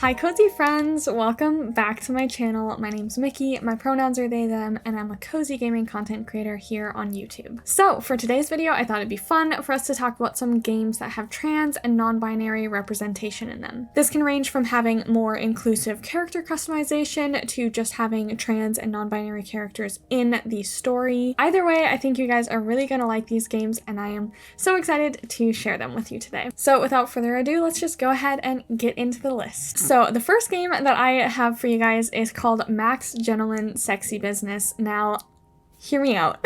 Hi cozy friends, welcome back to my channel. My name's Mickey, my pronouns are they, them, and I'm a cozy gaming content creator here on YouTube. So for today's video, I thought it'd be fun for us to talk about some games that have trans and non-binary representation in them. This can range from having more inclusive character customization to just having trans and non-binary characters in the story. Either way, I think you guys are really gonna like these games and I am so excited to share them with you today. So without further ado, let's just go ahead and get into the list. So the first game that I have for you guys is called Max Gentleman Sexy Business. Now, hear me out.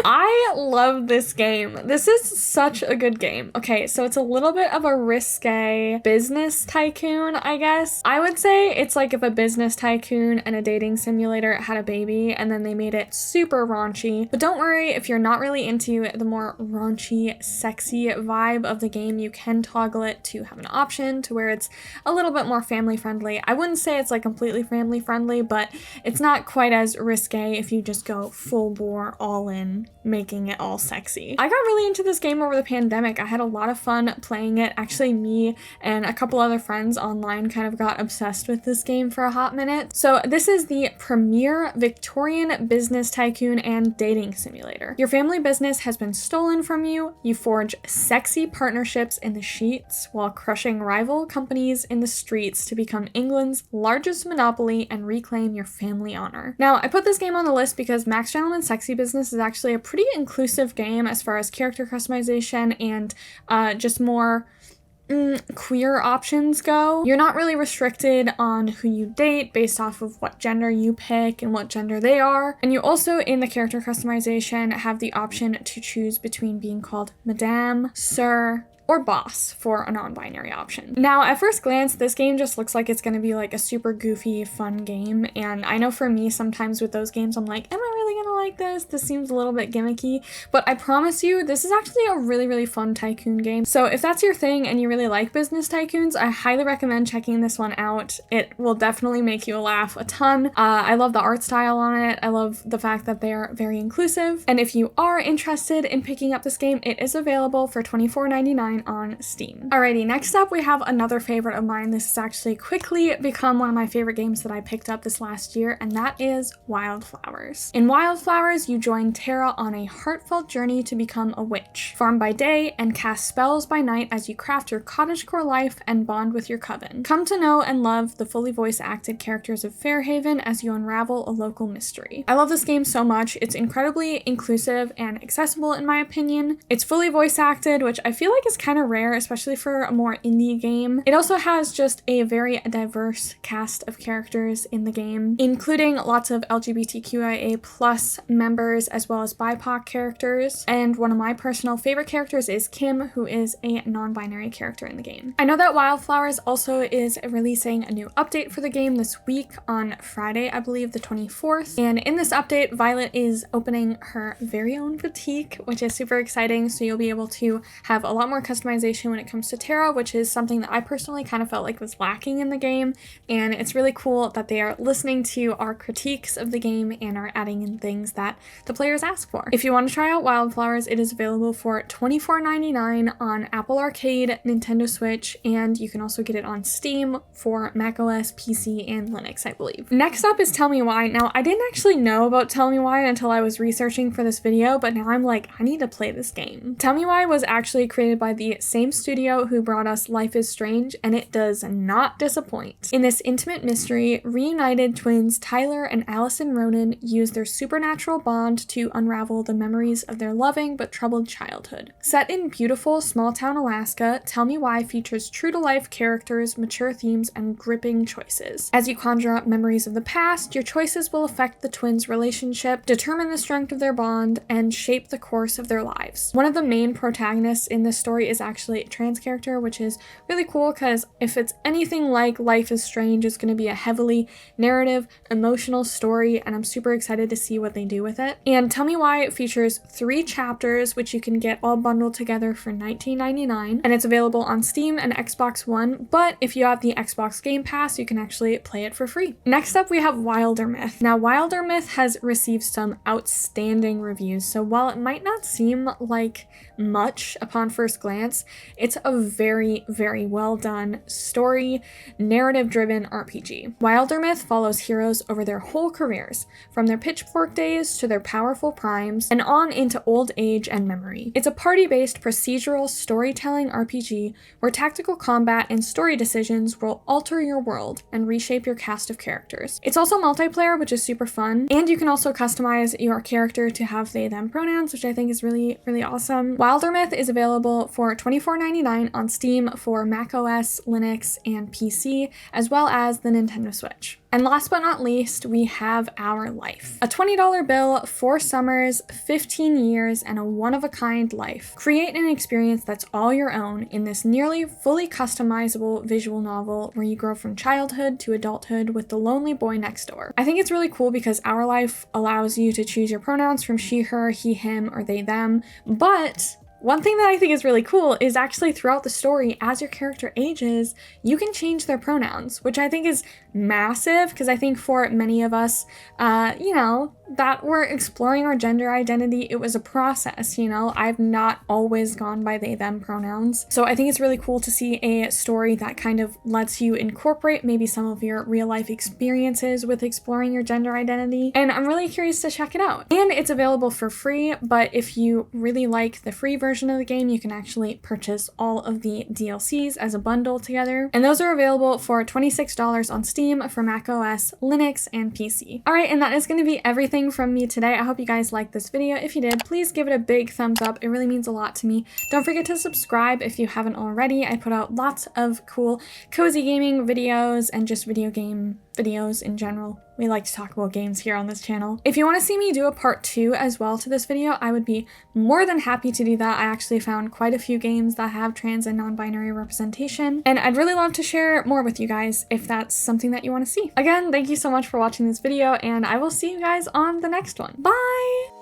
I love this game. This is such a good game. Okay, so it's a little bit of a risque business tycoon, I guess. I would say it's like if a business tycoon and a dating simulator had a baby and then they made it super raunchy. But don't worry, if you're not really into the more raunchy, sexy vibe of the game, you can toggle it to have an option to where it's a little bit more family friendly. I wouldn't say it's like completely family friendly, but it's not quite as risque if you just go full bore all in, making it all sexy. I got really into this game over the pandemic. I had a lot of fun playing it. Actually, me and a couple other friends online kind of got obsessed with this game for a hot minute. So this is the premier Victorian business tycoon and dating simulator. Your family business has been stolen from you. You forge sexy partnerships in the sheets while crushing rival companies in the streets to become England's largest monopoly and reclaim your family honor. Now, I put this game on the list because Max Gentleman Sexy Business is actually a pretty inclusive game as far as character customization and just more queer options go. You're not really restricted on who you date based off of what gender you pick and what gender they are. And you also, in the character customization, have the option to choose between being called Madame, Sir, or boss for a non-binary option. Now, at first glance, this game just looks like it's gonna be like a super goofy, fun game, and I know for me, sometimes with those games, I'm like, am I really gonna like this? This seems a little bit gimmicky, but I promise you, this is actually a really, really fun tycoon game. So if that's your thing and you really like business tycoons, I highly recommend checking this one out. It will definitely make you laugh a ton. I love the art style on it. I love the fact that they are very inclusive, and if you are interested in picking up this game, it is available for $24.99 on Steam. Alrighty, next up we have another favorite of mine. This has actually quickly become one of my favorite games that I picked up this last year, and that is Wylde Flowers. In Wylde Flowers, you join Tara on a heartfelt journey to become a witch. Farm by day and cast spells by night as you craft your cottagecore life and bond with your coven. Come to know and love the fully voice-acted characters of Fairhaven as you unravel a local mystery. I love this game so much. It's incredibly inclusive and accessible in my opinion. It's fully voice-acted, which I feel like is kind of rare, especially for a more indie game. It also has just a very diverse cast of characters in the game, including lots of LGBTQIA plus members as well as BIPOC characters. And one of my personal favorite characters is Kim, who is a non-binary character in the game. I know that Wylde Flowers also is releasing a new update for the game this week on Friday, I believe the 24th. And in this update, Violet is opening her very own boutique, which is super exciting. So you'll be able to have a lot more customization when it comes to Tara, which is something that I personally kind of felt like was lacking in the game, and it's really cool that they are listening to our critiques of the game and are adding in things that the players ask for. If you want to try out Wylde Flowers, it is available for $24.99 on Apple Arcade, Nintendo Switch, and you can also get it on Steam for macOS, PC, and Linux, I believe. Next up is Tell Me Why. Now, I didn't actually know about Tell Me Why until I was researching for this video, but now I'm like, I need to play this game. Tell Me Why was actually created by the same studio who brought us Life is Strange, and it does not disappoint. In this intimate mystery, reunited twins Tyler and Allison Ronan use their supernatural bond to unravel the memories of their loving but troubled childhood. Set in beautiful small-town Alaska, Tell Me Why features true-to-life characters, mature themes, and gripping choices. As you conjure up memories of the past, your choices will affect the twins' relationship, determine the strength of their bond, and shape the course of their lives. One of the main protagonists in this story is actually a trans character, which is really cool because if it's anything like Life is Strange, it's going to be a heavily narrative, emotional story, and I'm super excited to see what they do with it. And Tell Me Why features 3 chapters, which you can get all bundled together for $19.99, and it's available on Steam and Xbox One, but if you have the Xbox Game Pass, you can actually play it for free. Next up, we have Wildermyth. Now, Wildermyth has received some outstanding reviews, so while it might not seem like much upon first glance, it's a very, very well done story, narrative-driven RPG. Wildermyth follows heroes over their whole careers, from their pitchfork days to their powerful primes, and on into old age and memory. It's a party-based procedural storytelling RPG where tactical combat and story decisions will alter your world and reshape your cast of characters. It's also multiplayer, which is super fun, and you can also customize your character to have they, them pronouns, which I think is really, really awesome. Wildermyth is available for $24.99 on Steam for macOS, Linux, and PC, as well as the Nintendo Switch. And last but not least, we have Our Life. A $20 bill, 4 summers, 15 years, and a one-of-a-kind life. Create an experience that's all your own in this nearly fully customizable visual novel where you grow from childhood to adulthood with the lonely boy next door. I think it's really cool because Our Life allows you to choose your pronouns from she, her, he, him, or they, them, but one thing that I think is really cool is actually throughout the story, as your character ages, you can change their pronouns, which I think is massive because I think for many of us, that we're exploring our gender identity, it was a process, I've not always gone by they, them pronouns. So I think it's really cool to see a story that kind of lets you incorporate maybe some of your real life experiences with exploring your gender identity. And I'm really curious to check it out. And it's available for free, but if you really like the free version of the game, you can actually purchase all of the DLCs as a bundle together. And those are available for $26 on Steam for macOS, Linux, and PC. All right, and that is going to be everything from me today. I hope you guys liked this video. If you did, please give it a big thumbs up. It really means a lot to me. Don't forget to subscribe if you haven't already. I put out lots of cool cozy gaming videos and just video game videos in general. We like to talk about games here on this channel. If you want to see me do a part 2 as well to this video, I would be more than happy to do that. I actually found quite a few games that have trans and non-binary representation, and I'd really love to share more with you guys if that's something that you want to see. Again, thank you so much for watching this video, and I will see you guys on the next one. Bye!